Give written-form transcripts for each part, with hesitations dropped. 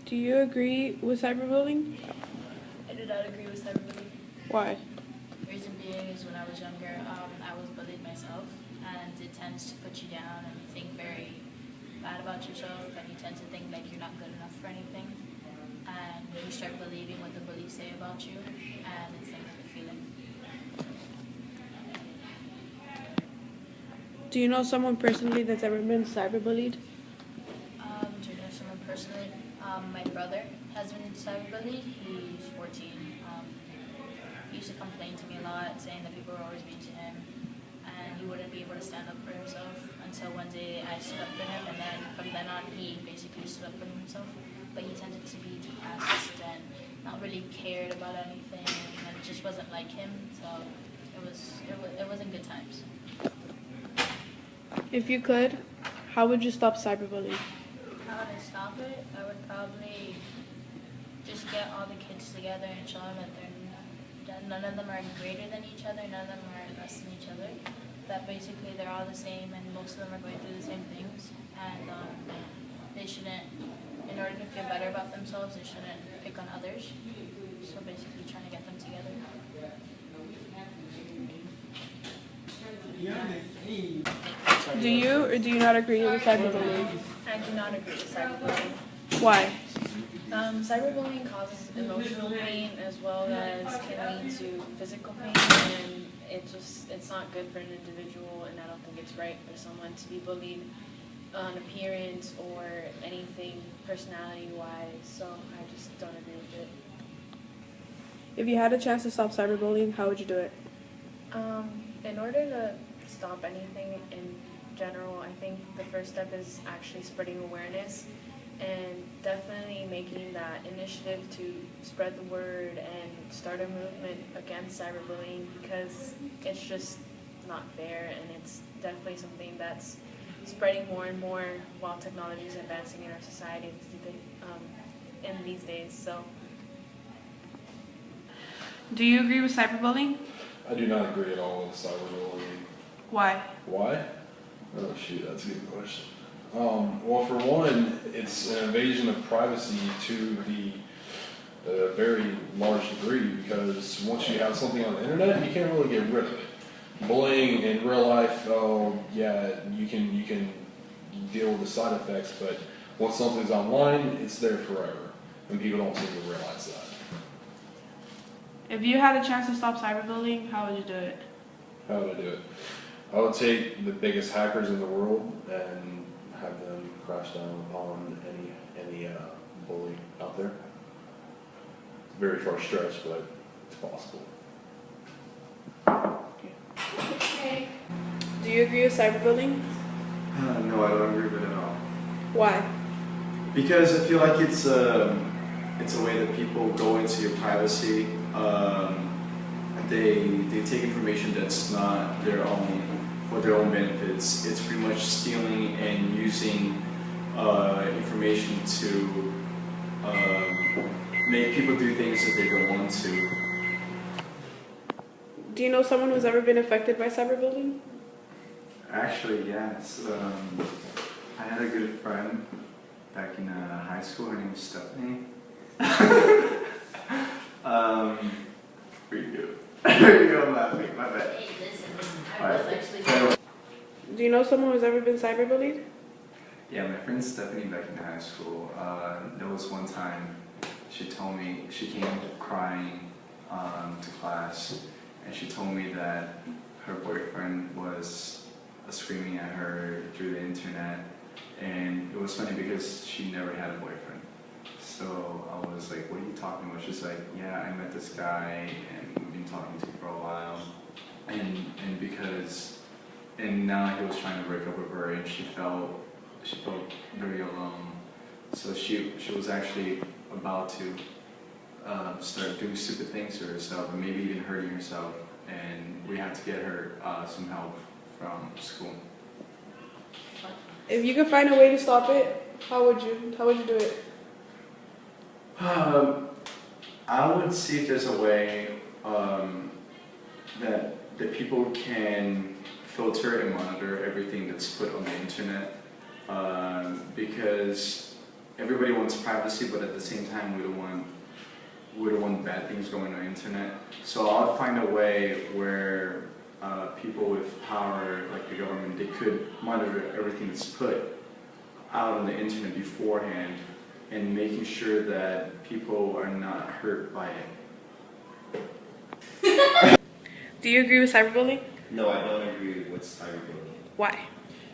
Do you agree with cyberbullying? I do not agree with cyberbullying. Why? Reason being is when I was younger, I was bullied myself, and it tends to put you down, and you think very bad about yourself, and you tend to think like you're not good enough for anything, and you start believing what the bullies say about you, and it's a negative feeling. Do you know someone personally that's ever been cyberbullied? Do you know someone personally? My brother has been cyberbullied. He's 14. He used to complain to me a lot, saying that people were always mean to him, and he wouldn't be able to stand up for himself until one day I stood up for him, and then from then on he basically stood up for himself. But he tended to be depressed and not really cared about anything, and it just wasn't like him. So it wasn't good times. If you could, how would you stop cyberbullying? How would I stop it? I would probably just get all the kids together and show them that none of them are greater than each other, none of them are less than each other. That basically they're all the same and most of them are going through the same things. And they shouldn't, in order to feel better about themselves, they shouldn't pick on others. So basically trying to get them together. Do you or do you not agree with cyberbullying? I do not agree with cyberbullying. Why? Cyberbullying causes emotional pain as well as can lead to physical pain, and it's not good for an individual, and I don't think it's right for someone to be bullied on appearance or anything personality-wise, so I just don't agree with it. If you had a chance to stop cyberbullying, how would you do it? In order to stop anything in general, I think the first step is actually spreading awareness and definitely making that initiative to spread the word and start a movement against cyberbullying, because it's just not fair, and it's definitely something that's spreading more and more while technology is advancing in our society in these days. So, Do you agree with cyberbullying? I do not agree at all with cyberbullying. Why? Why? Oh shoot, that's a good question. Well, for one, it's an invasion of privacy to the very large degree, because once you have something on the internet, you can't really get rid of it. Bullying in real life, oh yeah, you can deal with the side effects, but once something's online, it's there forever, and people don't seem to realize that. If you had a chance to stop cyberbullying, how would you do it? How would I do it? I would take the biggest hackers in the world and have them crash down upon any bully out there. It's a very far stretch, but it's possible. Do you agree with cyberbullying? No, I don't agree with it at all. Why? Because I feel like it's a way that people go into your privacy. They take information that's not their own for their own benefits. It's pretty much stealing and using information to make people do things that they don't want to. Do you know someone who's ever been affected by cyberbullying? Actually, yes. I had a good friend back in high school. Her name was Stephanie. Pretty good. You're laughing, my bad. hey, listen, I was actually. Do you know someone who's ever been cyberbullied? Yeah, my friend Stephanie back in high school, there was one time she told me, she came crying to class, and she told me that her boyfriend was screaming at her through the internet, and it was funny because she never had a boyfriend. So I was like, what are you talking about? She's like, yeah, I met this guy and we've been talking to for a while, and now he was trying to break up with her, and she felt very alone. So she was actually about to start doing stupid things to herself, and maybe even hurting herself, and we had to get her some help from school. If you could find a way to stop it, how would you do it? I would see if there's a way that people can filter and monitor everything that's put on the internet, because everybody wants privacy, but at the same time, we don't want bad things going on the internet. So I'll find a way where people with power, like the government, they could monitor everything that's put out on the internet beforehand, and making sure that people are not hurt by it. Do you agree with cyberbullying? No, I don't agree with cyberbullying Why?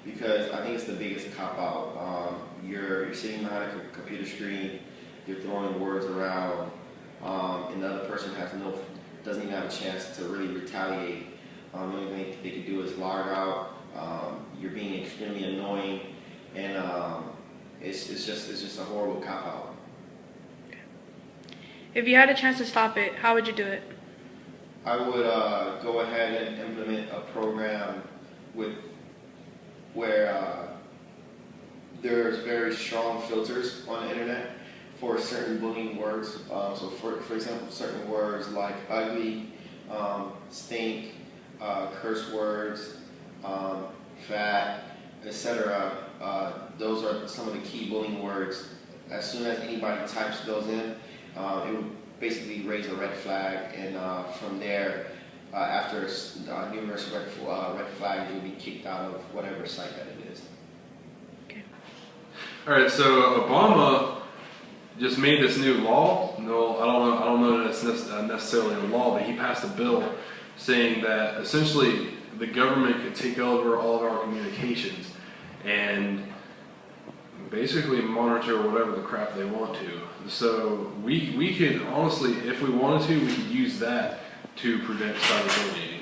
because I think it's the biggest cop out. You're sitting behind a computer screen, you're throwing words around, and the other person doesn't even have a chance to really retaliate. The only thing they can do is log out. You're being extremely annoying, and it's just a horrible cop out. If you had a chance to stop it, how would you do it? I would go ahead and implement a program where there's very strong filters on the internet for certain bullying words. So for example, certain words like ugly, stink, curse words, fat, etc. Those are some of the key bullying words. As soon as anybody types those in, it would basically raise a red flag, and from there, after numerous red flags, you will be kicked out of whatever site that it is. Okay. All right, so Obama just made this new law. No, I don't know that it's necessarily a law, but he passed a bill saying that essentially the government could take over all of our communications and basically monitor whatever the crap they want to. So we could honestly, if we wanted to, we could use that to prevent cyberbullying.